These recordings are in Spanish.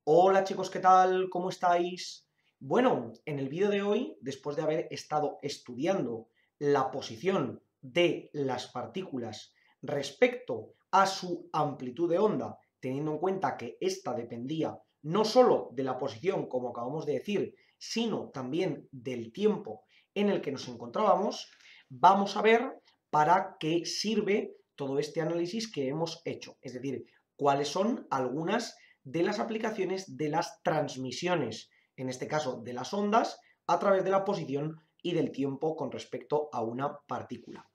Hola chicos, ¿qué tal? ¿Cómo estáis? Bueno, en el vídeo de hoy, después de haber estado estudiando la posición de las partículas respecto a su amplitud de onda, teniendo en cuenta que ésta dependía no solo de la posición, como acabamos de decir, sino también del tiempo en el que nos encontrábamos, vamos a ver para qué sirve todo este análisis que hemos hecho, es decir, cuáles son algunas de las aplicaciones de las transmisiones, en este caso de las ondas, a través de la posición y del tiempo con respecto a una partícula.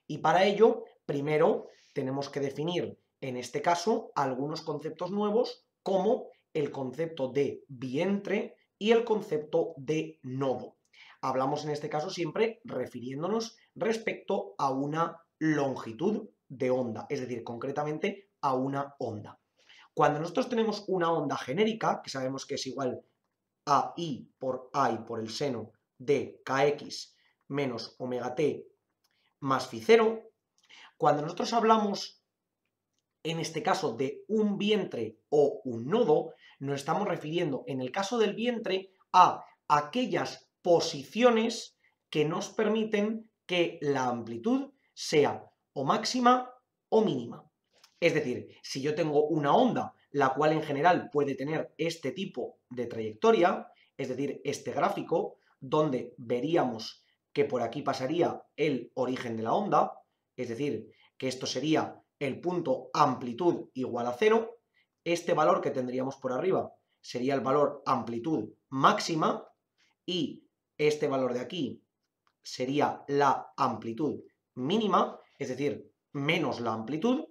Y para ello, primero tenemos que definir, en este caso, algunos conceptos nuevos, como el concepto de vientre y el concepto de nodo. Hablamos en este caso siempre refiriéndonos respecto a una longitud de onda, es decir, concretamente a una onda. Cuando nosotros tenemos una onda genérica, que sabemos que es igual a I por el seno de kx menos omega t más phi 0, cuando nosotros hablamos, en este caso, de un vientre o un nodo, nos estamos refiriendo, en el caso del vientre, a aquellas posiciones que nos permiten que la amplitud sea o máxima o mínima. Es decir, si yo tengo una onda, la cual en general puede tener este tipo de trayectoria, es decir, este gráfico, donde veríamos que por aquí pasaría el origen de la onda, es decir, que esto sería el punto amplitud igual a 0, este valor que tendríamos por arriba sería el valor amplitud máxima y este valor de aquí sería la amplitud mínima, es decir, menos la amplitud.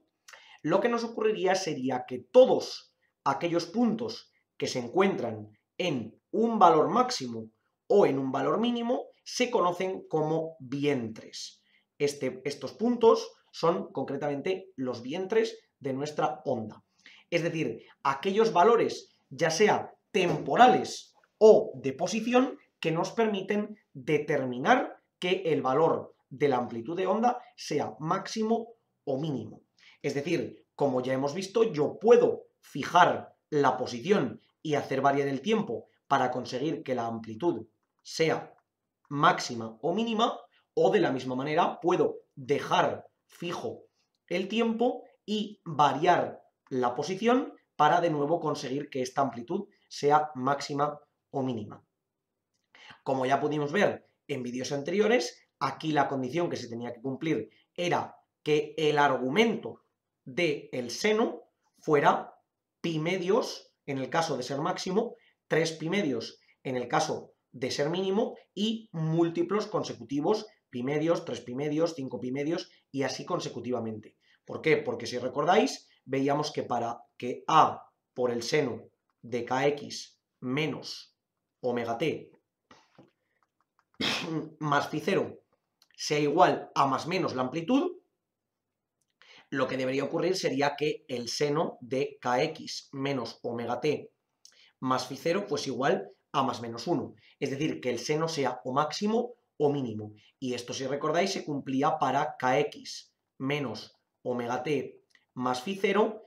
Lo que nos ocurriría sería que todos aquellos puntos que se encuentran en un valor máximo o en un valor mínimo se conocen como vientres. Estos puntos son concretamente los vientres de nuestra onda. Es decir, aquellos valores, ya sea temporales o de posición, que nos permiten determinar que el valor de la amplitud de onda sea máximo o mínimo. Es decir, como ya hemos visto, yo puedo fijar la posición y hacer variar el tiempo para conseguir que la amplitud sea máxima o mínima, o de la misma manera puedo dejar fijo el tiempo y variar la posición para de nuevo conseguir que esta amplitud sea máxima o mínima. Como ya pudimos ver en vídeos anteriores, aquí la condición que se tenía que cumplir era que el argumento del seno fuera pi medios en el caso de ser máximo, 3 pi medios en el caso de ser mínimo y múltiplos consecutivos, pi medios, 3 pi medios, 5 pi medios y así consecutivamente. ¿Por qué? Porque si recordáis, veíamos que para que a por el seno de kx menos omega t más phi 0 sea igual a más menos la amplitud, lo que debería ocurrir sería que el seno de kx menos omega t más phi 0 pues igual a más menos 1. Es decir, que el seno sea o máximo o mínimo. Y esto, si recordáis, se cumplía para kx menos omega t más phi 0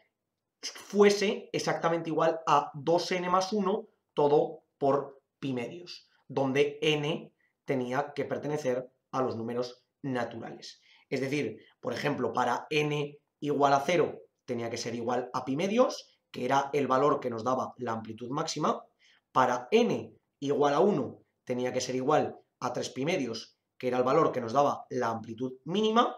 fuese exactamente igual a 2n más 1 todo por pi medios, donde n tenía que pertenecer a los números naturales. Es decir, por ejemplo, para n igual a 0 tenía que ser igual a pi medios, que era el valor que nos daba la amplitud máxima. Para n igual a 1 tenía que ser igual a 3 pi medios, que era el valor que nos daba la amplitud mínima.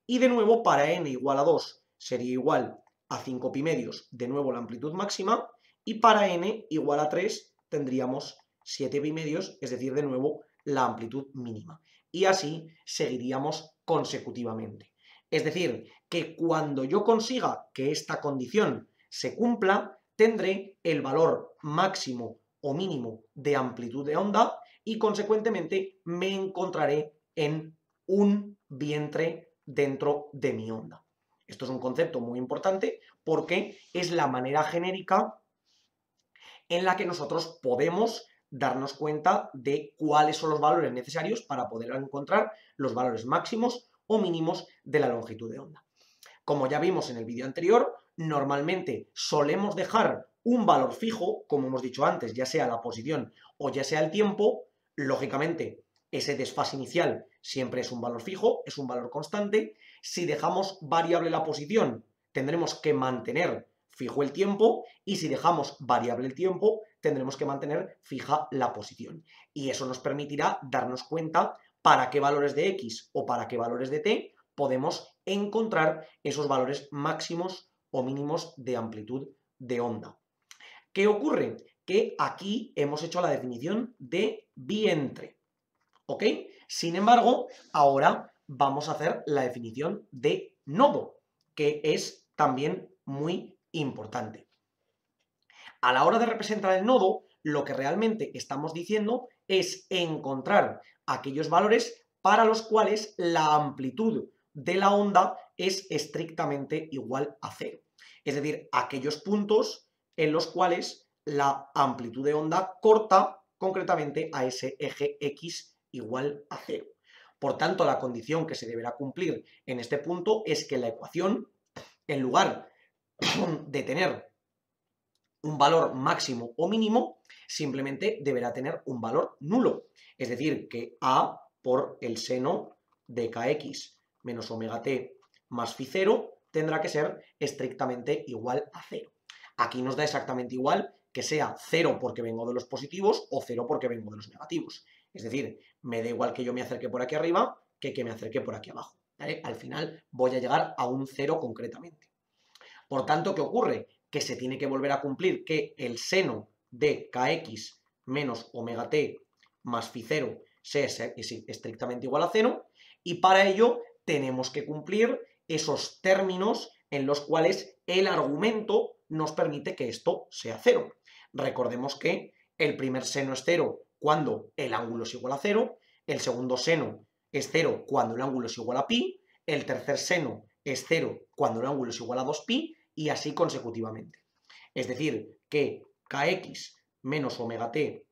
Y de nuevo, para n igual a 2 sería igual a 5 pi medios, de nuevo la amplitud máxima. Y para n igual a 3 tendríamos 7 pi medios, es decir, de nuevo la amplitud mínima. Y así seguiríamos consecutivamente. Es decir, que cuando yo consiga que esta condición se cumpla, tendré el valor máximo o mínimo de amplitud de onda y consecuentemente me encontraré en un vientre dentro de mi onda. Esto es un concepto muy importante porque es la manera genérica en la que nosotros podemos darnos cuenta de cuáles son los valores necesarios para poder encontrar los valores máximos o mínimos de la longitud de onda. Como ya vimos en el vídeo anterior, normalmente solemos dejar un valor fijo, como hemos dicho antes, ya sea la posición o ya sea el tiempo, lógicamente ese desfase inicial siempre es un valor fijo, es un valor constante. Si dejamos variable la posición, tendremos que mantener fijo el tiempo, y si dejamos variable el tiempo, tendremos que mantener fija la posición. Y eso nos permitirá darnos cuenta para qué valores de X o para qué valores de T podemos encontrar esos valores máximos o mínimos de amplitud de onda. ¿Qué ocurre? Que aquí hemos hecho la definición de vientre, ¿ok? Sin embargo, ahora vamos a hacer la definición de nodo, que es también muy importante. A la hora de representar el nodo, lo que realmente estamos diciendo es encontrar aquellos valores para los cuales la amplitud de la onda es estrictamente igual a cero. Es decir, aquellos puntos en los cuales la amplitud de onda corta concretamente a ese eje X igual a cero. Por tanto, la condición que se deberá cumplir en este punto es que la ecuación, en lugar de tener un valor máximo o mínimo, simplemente deberá tener un valor nulo. Es decir, que A por el seno de kx menos omega t más phi 0 tendrá que ser estrictamente igual a 0. Aquí nos da exactamente igual que sea 0 porque vengo de los positivos o 0 porque vengo de los negativos. Es decir, me da igual que yo me acerque por aquí arriba que me acerque por aquí abajo. ¿Vale? Al final voy a llegar a un 0 concretamente. Por tanto, ¿qué ocurre? Que se tiene que volver a cumplir que el seno de kx menos omega t más phi 0 sea estrictamente igual a 0, y para ello tenemos que cumplir esos términos en los cuales el argumento nos permite que esto sea 0. Recordemos que el primer seno es 0 cuando el ángulo es igual a 0, el segundo seno es 0 cuando el ángulo es igual a pi, el tercer seno es 0 cuando el ángulo es igual a 2pi, y así consecutivamente. Es decir, que kx menos omega t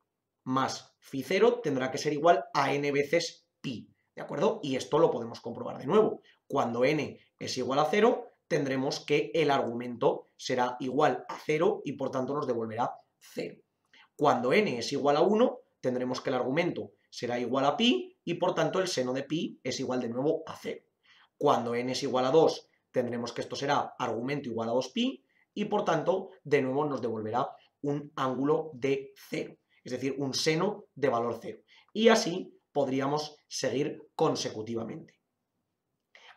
más phi 0 tendrá que ser igual a n veces pi, ¿de acuerdo? Y esto lo podemos comprobar de nuevo. Cuando n es igual a 0, tendremos que el argumento será igual a 0 y por tanto nos devolverá 0. Cuando n es igual a 1, tendremos que el argumento será igual a pi y por tanto el seno de pi es igual de nuevo a 0. Cuando n es igual a 2, tendremos que esto será argumento igual a 2pi y por tanto de nuevo nos devolverá un ángulo de 0, es decir, un seno de valor 0. Y así podríamos seguir consecutivamente.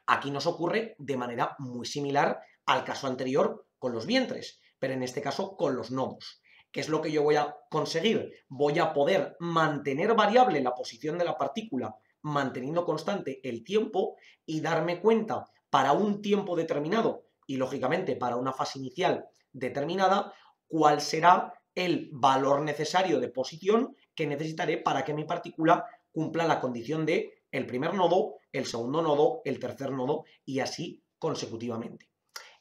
Aquí nos ocurre de manera muy similar al caso anterior con los vientres, pero en este caso con los nodos. ¿Qué es lo que yo voy a conseguir? Voy a poder mantener variable la posición de la partícula manteniendo constante el tiempo y darme cuenta para un tiempo determinado y lógicamente para una fase inicial determinada cuál será el valor necesario de posición que necesitaré para que mi partícula cumpla la condición de el primer nodo, el segundo nodo, el tercer nodo y así consecutivamente.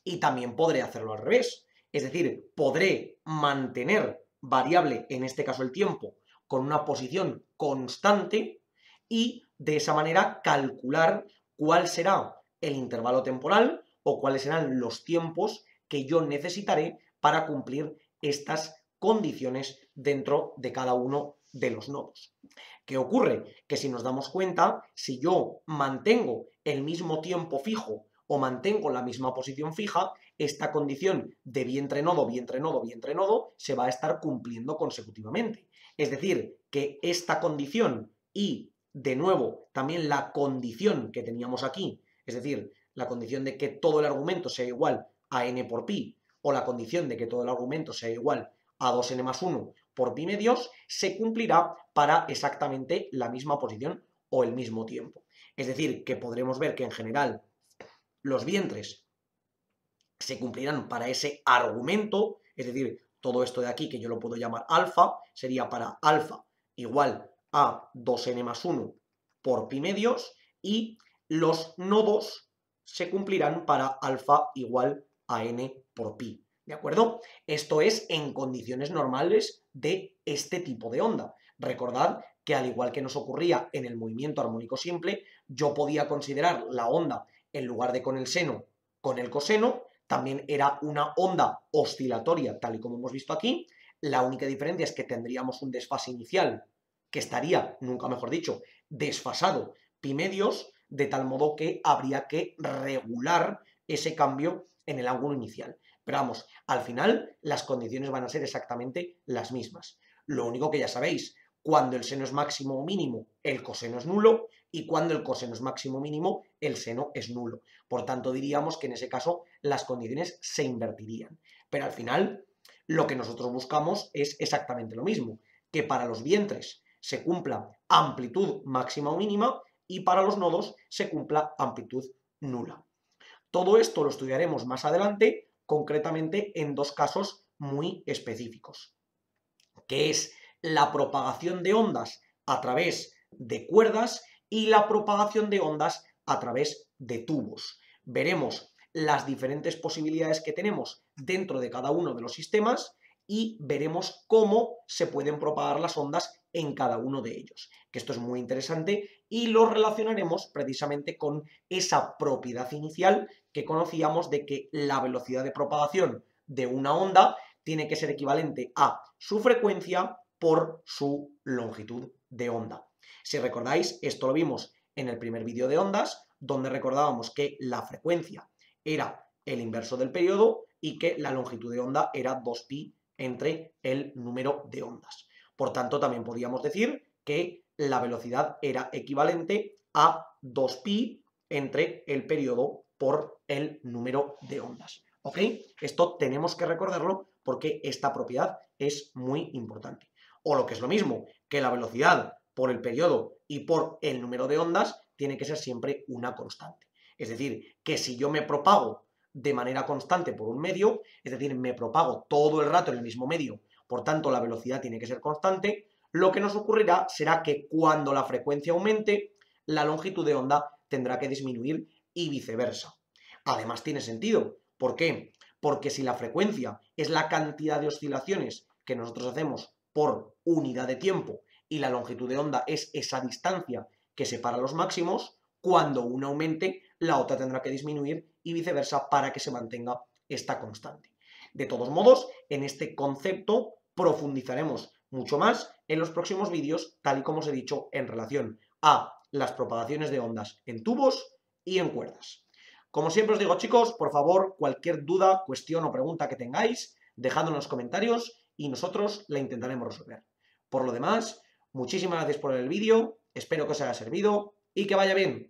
Y también podré hacerlo al revés, es decir, podré mantener variable, en este caso el tiempo, con una posición constante y de esa manera calcular cuál será el intervalo temporal o cuáles serán los tiempos que yo necesitaré para cumplir estas condiciones dentro de cada uno de los nodos. ¿Qué ocurre? Que si nos damos cuenta, si yo mantengo el mismo tiempo fijo o mantengo la misma posición fija, esta condición de vientre nodo, vientre nodo, vientre nodo se va a estar cumpliendo consecutivamente. Es decir, que esta condición y, de nuevo, también la condición que teníamos aquí, es decir, la condición de que todo el argumento sea igual a n por pi, o la condición de que todo el argumento sea igual a 2n más 1 por pi medios, se cumplirá para exactamente la misma posición o el mismo tiempo. Es decir, que podremos ver que en general los vientres se cumplirán para ese argumento, es decir, todo esto de aquí que yo lo puedo llamar alfa, sería para alfa igual a 2n más 1 por pi medios, y los nodos se cumplirán para alfa igual a n por pi, ¿de acuerdo? Esto es en condiciones normales de este tipo de onda. Recordad que al igual que nos ocurría en el movimiento armónico simple, yo podía considerar la onda, en lugar de con el seno, con el coseno. también era una onda oscilatoria, tal y como hemos visto aquí. La única diferencia es que tendríamos un desfase inicial que estaría, nunca mejor dicho, desfasado pi medios, de tal modo que habría que regular ese cambio en el ángulo inicial. Pero vamos, al final las condiciones van a ser exactamente las mismas. Lo único que ya sabéis, cuando el seno es máximo o mínimo, el coseno es nulo, y cuando el coseno es máximo o mínimo, el seno es nulo. Por tanto, diríamos que en ese caso las condiciones se invertirían. Pero al final, lo que nosotros buscamos es exactamente lo mismo, que para los vientres se cumpla amplitud máxima o mínima y para los nodos se cumpla amplitud nula. Todo esto lo estudiaremos más adelante, concretamente en dos casos muy específicos, que es la propagación de ondas a través de cuerdas y la propagación de ondas a través de tubos. Veremos las diferentes posibilidades que tenemos dentro de cada uno de los sistemas y veremos cómo se pueden propagar las ondas en cada uno de ellos, que esto es muy interesante y lo relacionaremos precisamente con esa propiedad inicial que conocíamos de que la velocidad de propagación de una onda tiene que ser equivalente a su frecuencia por su longitud de onda. Si recordáis, esto lo vimos en el primer vídeo de ondas, donde recordábamos que la frecuencia era el inverso del periodo y que la longitud de onda era 2pi entre el número de ondas. Por tanto, también podríamos decir que la velocidad era equivalente a 2pi entre el periodo por el número de ondas. ¿Ok? Esto tenemos que recordarlo porque esta propiedad es muy importante. O lo que es lo mismo, que la velocidad por el periodo y por el número de ondas tiene que ser siempre una constante. Es decir, que si yo me propago de manera constante por un medio, es decir, me propago todo el rato en el mismo medio, por tanto la velocidad tiene que ser constante, lo que nos ocurrirá será que cuando la frecuencia aumente, la longitud de onda tendrá que disminuir y viceversa. Además tiene sentido. ¿Por qué? Porque si la frecuencia es la cantidad de oscilaciones que nosotros hacemos por unidad de tiempo y la longitud de onda es esa distancia que separa los máximos, cuando una aumente, la otra tendrá que disminuir y viceversa para que se mantenga esta constante. De todos modos, en este concepto profundizaremos mucho más en los próximos vídeos, tal y como os he dicho, en relación a las propagaciones de ondas en tubos y en cuerdas. Como siempre os digo, chicos, por favor, cualquier duda, cuestión o pregunta que tengáis, dejadlo en los comentarios y nosotros la intentaremos resolver. Por lo demás, muchísimas gracias por el vídeo, espero que os haya servido y que vaya bien.